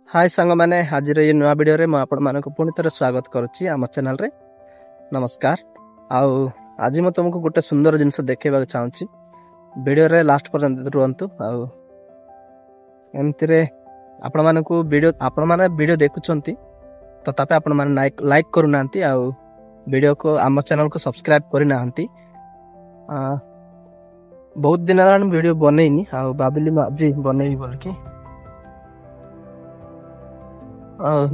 हाय सांग मैंने आज ये नुआ वीडियो रे मुझे पुणी थे स्वागत करुच्ची आम चैनल रे नमस्कार। आज मैं तुमको गोटे सुंदर जिनस देखा चाहूँगी वीडियो रे लास्ट पर्यंत रुहतु एमती आपण मानक वीडियो देखुंत तो तापे आपण मैंने लाइक करूना वीडियो को आम चैनल को सब्सक्राइब करना बहुत दिन वीडियो बनईनी भाविली आज बनई बोल कि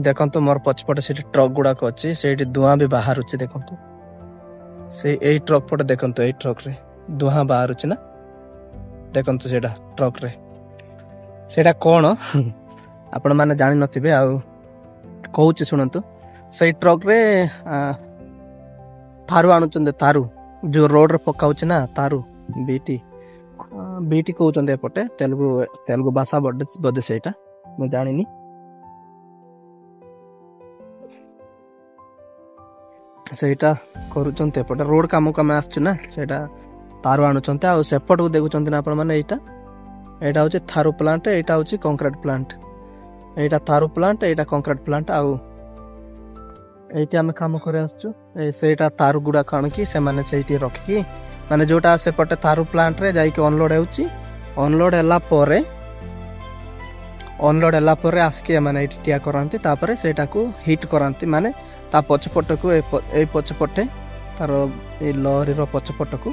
देखो मोर पछपटे से ट्रक गुड़ाक अच्छी से धुआं भी बाहर देखो से यही ट्रक पटे देखो यही ट्रक रे धुआं बाहर ना देखो से ट्रक रे सेटा कौन आपण मैंने जानी नथिबे कहूँ शुणु से ट्रक रे थारू आणुचंदे तारू जो रोड रे पकाउछ ना तारू बीटी बीटी कहउचंदे एपटे तेलुगु भाषा बोधे सेटा मैं जानिनी सेटा करूचंत एपटे रोड काम कम आसुना सेटा तारू आणुचंते आ सेपट को देखुचंते ना आपण माने एटा होचे थारू प्लांट एटा होचे कंक्रीट प्लांट एटा थारू प्लांट एटा कंक्रीट प्लांट आ एटी आम काम करे आसु सेटा तारू गुडा काण की से माने सेठी रखी माने जोटा सेपटे थारू प्लांट रे जाई के अनलोड होउची अनलोड एला परे आसके माने एटी टिया करंती तापरे सेटा को हिट करंती माने ता पछपट को ए पछपटे तार ए लहरी रो पछपट को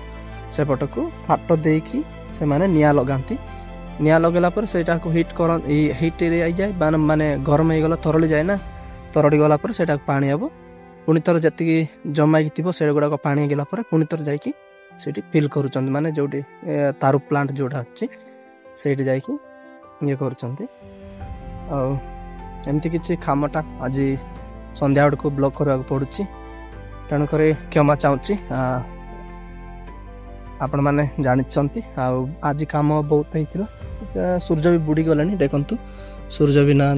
सेपट को फाट देकी से माने निया लगांती निया लगेला पर सेटा को हिट कर हिट रे आई जाए माने गरम हो गला तरली जाए ना तरड़ी गला पर सेटा पानी आबो पुनी थर जति जमाई थिबो से गुडा को पानी गेला पर पुनी थर जाई की सेठी फिल करूचंती माने जोटी तारू प्लांट जोटा अछि सेठी जाई की ये करूचंती आ एमती किछि खामटा आज संध्या बेड़ को ब्लॉक करवा पड़ुछि तेणुक क्षमा चाहूँगी आपण मैंने जानी आज काम बहुत होता सूर्य भी बुड़ी गला देखु सूर्य भी ना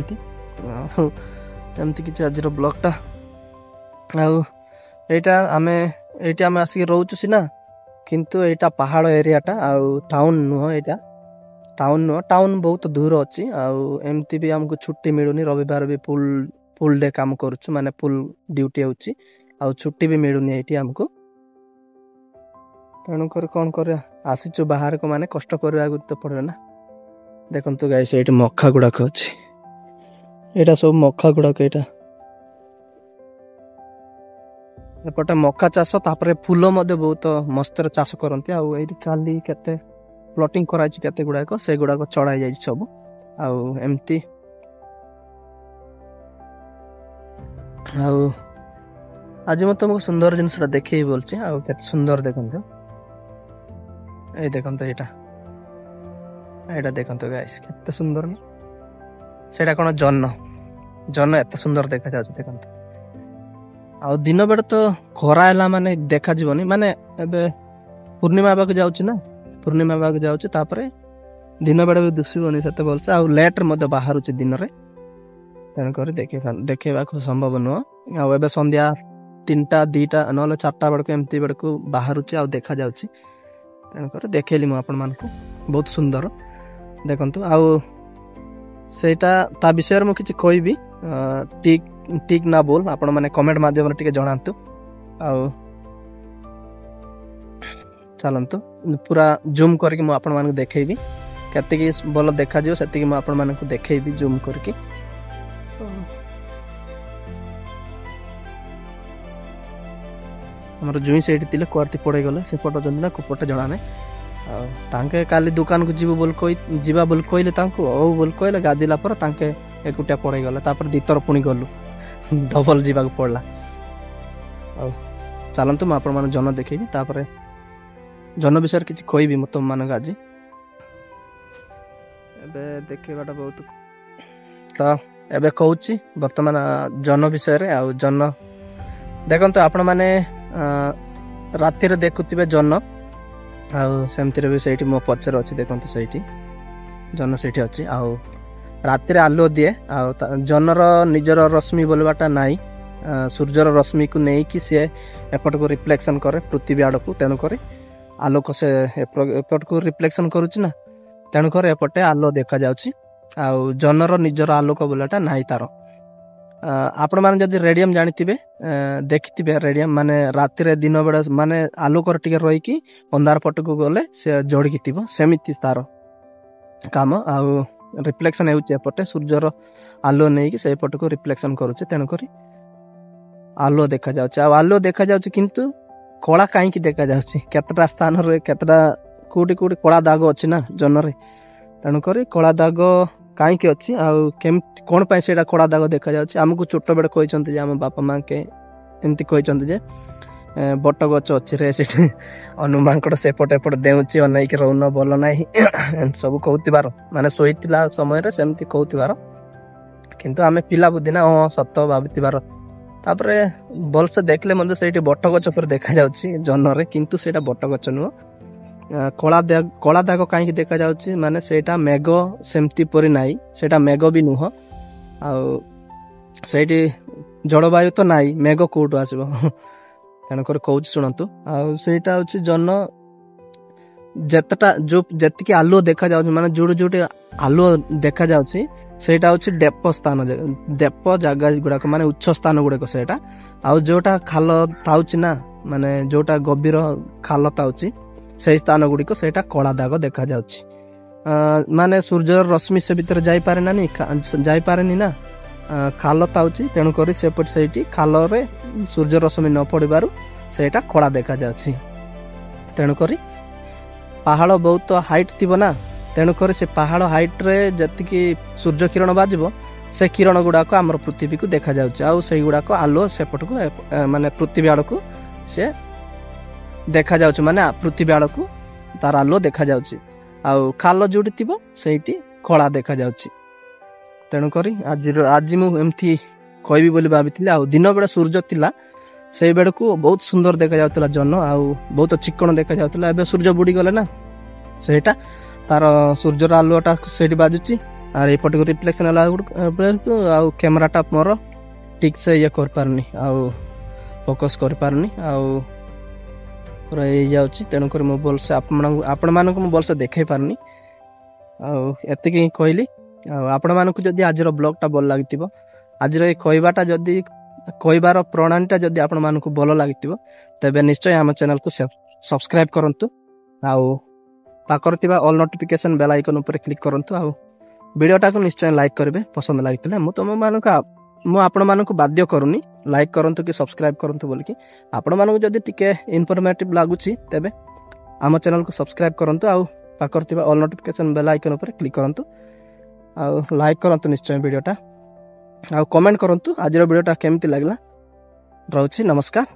एमती किसी आज ब्लॉकटा आईटा आम आसिक रोचु सीना किंतु एटा पहाड़ एरियाटा टाउन नुह एटा टाउन नुह टाउन बहुत दूर अच्छी एमती भी आमको छुट्टी मिलूनी रविवार भी फुल डे काम करुछु माने फुल ड्यूटी होची आ छुट्टी भी मिलूनी एटी हमको तेणुक कौन कर आसीचु बाहर को माने कष्ट करवा तो पड़े ना देखो गाइस ये मक्खा गुड़ाक अच्छी यहाँ सब मक्खा गुड़ाक यहाँ एपटे मक्का चाष तापर फूल बहुत मस्त चाष करती खाली केते प्लॉटिंग कराई केते गुड़ाक से गुड़ाक चढ़ाई जाए सब आमती आज मैं तुमको सुंदर जिनसा देखे बोलছি आते सुंदर देखो ये देखो यहाँ देखो गाइस केते सुंदर ना सेटा कौन जन्न एत सुंदर देखा जाए देखो आ दिन बेड़ तो खरा है माने देखा जीवनी माने एबे पूर्णिमा बाक जाउची ना पूर्णिमा बाक जाउची तापरे दिन बेड़ भी दुसबनी सेते बोलसे आ लेट रे बाहर दिन रे तेणुक देखा संभव नुह आ संध्या 3टा 2टा ना 4टा बेड़ को एमती बेड़ को बाहर देखा जाउची तेणुक देखेली मु आपण मानकु बहुत सुंदर देखंतु आ सेटा ता विषय मु किछि कहबी ठीक ना बोल आपण माने कमेंट माध्यम टिके जणांतु आ चलंतु पूरा जूम करके मु आपण मानकु देखेबी केते भल देखा जिवो सेति मु आपण मानकु देखेबी जूम करके हमर जुई सेठी तिले कोर्ती पड़े गले से पट जंदी ना कुपट जणा नै तांके काली दुकान को जीव बोल जीवा बोल कहले तांको ओ बोल कहले गादिला पर तांके एकुटिया पड़े गले तापर दितर पुणी गलु डबल जीवा को पड़ला चलंतु म आपण मान जन देखैबी तापर जन विषय किछि कहबी म तुम मान आज एबे देखेबाटा बहुत त एबे कहूची वर्तमान जन विषय रे आ जन देखंतु आपण माने राति रे देखुतिबे जन सेमती भी से मो पचर अच्छी देखते से जन से अच्छी राति आलुओ दिए जनर निजर रश्मि बोलवाटा नाई सूर्यर रश्मि को नहीं कि सी एपट को रिफ्लेक्शन करे पृथ्वी आड़ को तेणुक आलोक से एपट को रिफ्लेक्शन करुच्ची ना तेणुक एपटे आलो देखा जाउची ଆଉ ଜହ୍ନର ନିଜର ଆଲୋକ ବୋଲାଟା ନାହିଁ ତାର। ଆପଣମାନେ ଯଦି ରେଡ଼ିୟମ୍ ଜାଣିଥିବେ, ଦେଖିଥିବେ ରେଡ଼ିୟମ୍ ମାନେ ରାତିରେ ଦିନ ବେଳେ ମାନେ ଆଲୋକରେ ଟିକେ ରହିକି ଅନ୍ଧାର ପଟକୁ ଗଲେ ସେ ଯୋଡ଼ିକି ଥିବ, ସେମିତି ତାର କାମ। ଆଉ ରିଫ୍ଲେକ୍ସନ୍ ହେଉଛି ଏପଟେ, ସୂର୍ଯ୍ୟର ଆଲୁଅ ନେଇକି ସେଇପଟକୁ ରିଫ୍ଲେକ୍ସନ୍ କରୁଛି, ତେଣୁକରି ଆଲୁଅ ଦେଖାଯାଉଛି। ଆଉ ଆଲୁଅ ଦେଖାଯାଉଛି କିନ୍ତୁ କଳା କାହିଁକି ଦେଖାଯାଉଛି? କେତେଟା ସ୍ଥାନରେ କେତେଟା କୋଉଠି କଳା ଦାଗ ଅଛି ନା ଜହ୍ନରେ, ତେଣୁକରି କଳା ଦାଗ କାହିଁକି ଅଛି ଆଉ କେମିତି କ'ଣ ପାଇଁ ସେଇଟା କଳା ଦାଗ ଦେଖାଯାଉଛି? ଆମକୁ ଛୋଟବେଳେ କହିଛନ୍ତି ଯେ ଆମ ବାପା ମାଆକେ ଏମିତି କହିଛନ୍ତି ଯେ ବଟ ଗଛ ଅଛି ରେ ସେଠି ହନୁମାଙ୍କଡ଼ ସେପଟେ ଏପଟେ ଡେଉଁଛି, ଅନେଇକି ରହୁନ ଭଲ ନାହିଁ ଏମିତି ସବୁ କହୁଥିବାର, ମାନେ ଶୋଇଥିଲା ସମୟରେ ସେମିତି କହୁଥିବାର। କିନ୍ତୁ ଆମେ ପିଲା ବୁଦ୍ଧି ନା ସତ ଭାବିଥିବାର। ତାପରେ ଭଲସେ ଦେଖିଲେ ମଧ୍ୟ ସେଇଠି ବଟ ଗଛ ଉପରେ ଦେଖାଯାଉଛି ଜହ୍ନରେ, କିନ୍ତୁ ସେଇଟା ବଟ ଗଛ ନୁହଁ। କଳା ଦାଗ କାହିଁକି ଦେଖାଯାଉଛି? ମାନେ ସେଇଟା ମେଘ ସେମିତି ପରି ନାହିଁ, ସେଇଟା ମେଘ ବି ନୁହଁ। ଆଉ ସେଇଠି ଜଳବାୟୁ ତ ନାହିଁ, ମେଘ କୋଉଠୁ ଆସିବ? ତେଣୁକରି କହୁଛି ଶୁଣନ୍ତୁ। ଆଉ ସେଇଟା ହେଉଛି ଜହ୍ନ ଯେତିକି ଆଲୁଅ ଦେଖାଯାଉଛି, ମାନେ ଯୋଉଠି ଆଲୁଅ ଦେଖାଯାଉଛି ସେଇଟା ହେଉଛି ଡେପ ସ୍ଥାନ, ଡେପ ଜାଗା ଗୁଡ଼ାକ, ମାନେ ଉଚ୍ଚ ସ୍ଥାନ ଗୁଡ଼ାକ ସେଇଟା। ଆଉ ଯୋଉଟା ଖାଲ ଥାଉଛି ନା, ମାନେ ଯୋଉଟା ଗଭୀର ଖାଲ ଥାଉଛି ସେଇ ସ୍ଥାନ ଗୁଡ଼ିକ ସେଇଟା କଳା ଦାଗ ଦେଖାଯାଉଛି। ମାନେ ସୂର୍ଯ୍ୟର ରଶ୍ମି ସେ ଭିତରେ ଯାଇପାରେନି ନା, ଖାଲ ଥାଉଛି, ତେଣୁକରି ସେପଟେ ସେଇଠି ଖାଲରେ ସୂର୍ଯ୍ୟ ରଶ୍ମି ନ ପଡ଼ିବାରୁ ସେଇଟା କଳା ଦେଖାଯାଉଛି। ତେଣୁକରି ପାହାଡ଼ ବହୁତ ହାଇଟ୍ ଥିବ ନା, ତେଣୁକରି ସେ ପାହାଡ଼ ହାଇଟ୍ରେ ଯେତିକି ସୂର୍ଯ୍ୟ କିରଣ ବାଜିବ ସେ କିରଣ ଗୁଡ଼ାକ ଆମର ପୃଥିବୀକୁ ଦେଖାଯାଉଛି। ଆଉ ସେଇଗୁଡ଼ାକ ଆଲୁଅ ସେପଟକୁ ମାନେ ପୃଥିବୀ ଆଡ଼କୁ ସେ ଦେଖାଯାଉଛି, ମାନେ ପୃଥିବୀ ଆଡ଼କୁ ତାର ଆଲୁଅ ଦେଖାଯାଉଛି। ଆଉ ଖାଲ ଯୋଉଠି ଥିବ ସେଇଠି କଳା ଦେଖାଯାଉଛି। ତେଣୁକରି ଆଜି ମୁଁ ଏମିତି କହିବି ବୋଲି ଭାବିଥିଲି। ଆଉ ଦିନ ବେଳେ ସୂର୍ଯ୍ୟ ଥିଲା, ସେଇ ବେଳକୁ ବହୁତ ସୁନ୍ଦର ଦେଖାଯାଉଥିଲା ଜହ୍ନ, ଆଉ ବହୁତ ଚିକ୍କଣ ଦେଖାଯାଉଥିଲା। ଏବେ ସୂର୍ଯ୍ୟ ବୁଡ଼ିଗଲେ ନା, ସେଇଟା ତାର ସୂର୍ଯ୍ୟର ଆଲୁଅଟା ସେଇଠି ବାଜୁଛି, ଆଉ ଏପଟକୁ ରିଫ୍ଲେକ୍ସନ୍ ହେଲା ବେଳକୁ ଆଉ କ୍ୟାମେରାଟା ମୋର ଠିକ୍ସେ କରିପାରୁନି, ଆଉ ଫୋକସ୍ କରିପାରୁନି, ଆଉ ପୁରା ହେଇଯାଉଛି। ତେଣୁକରି ମୁଁ ଭଲସେ ଆପଣମାନଙ୍କୁ ମୁଁ ଭଲସେ ଦେଖାଇ ପାରୁନି। ଆଉ ଏତିକି ହିଁ କହିଲି। ଆଉ ଆପଣମାନଙ୍କୁ ଯଦି ଆଜିର ବ୍ଲଗ୍ଟା ଭଲ ଲାଗିଥିବ, ଆଜିର ଏଇ କହିବାର ପ୍ରଣାଳୀଟା ଯଦି ଆପଣମାନଙ୍କୁ ଭଲ ଲାଗିଥିବ, ତେବେ ନିଶ୍ଚୟ ଆମ ଚ୍ୟାନେଲକୁ ସବସ୍କ୍ରାଇବ୍ କରନ୍ତୁ। ଆଉ ପାଖରେ ଥିବା ଅଲ୍ ନୋଟିଫିକେସନ୍ ବେଲ୍ ଆଇକନ୍ ଉପରେ କ୍ଲିକ୍ କରନ୍ତୁ। ଆଉ ଭିଡ଼ିଓଟାକୁ ନିଶ୍ଚୟ ଲାଇକ୍ କରିବେ ପସନ୍ଦ ଲାଗିଥିଲେ। ମୁଁ ଆପଣମାନଙ୍କୁ ବାଧ୍ୟ କରୁନି ଲାଇକ୍ କରନ୍ତୁ କି ସବସ୍କ୍ରାଇବ୍ କରନ୍ତୁ ବୋଲିକି। ଆପଣମାନଙ୍କୁ ଯଦି ଟିକେ ଇନଫର୍ମେଟିଭ୍ ଲାଗୁଛି ତେବେ ଆମ ଚ୍ୟାନେଲକୁ ସବସ୍କ୍ରାଇବ୍ କରନ୍ତୁ, ଆଉ ପାଖରେ ଥିବା ଅଲ୍ ନୋଟିଫିକେସନ୍ ବେଲ୍ ଆଇକନ୍ ଉପରେ କ୍ଲିକ୍ କରନ୍ତୁ, ଆଉ ଲାଇକ୍ କରନ୍ତୁ ନିଶ୍ଚୟ ଭିଡ଼ିଓଟା, ଆଉ କମେଣ୍ଟ କରନ୍ତୁ ଆଜିର ଭିଡ଼ିଓଟା କେମିତି ଲାଗିଲା। ରହୁଛି, ନମସ୍କାର।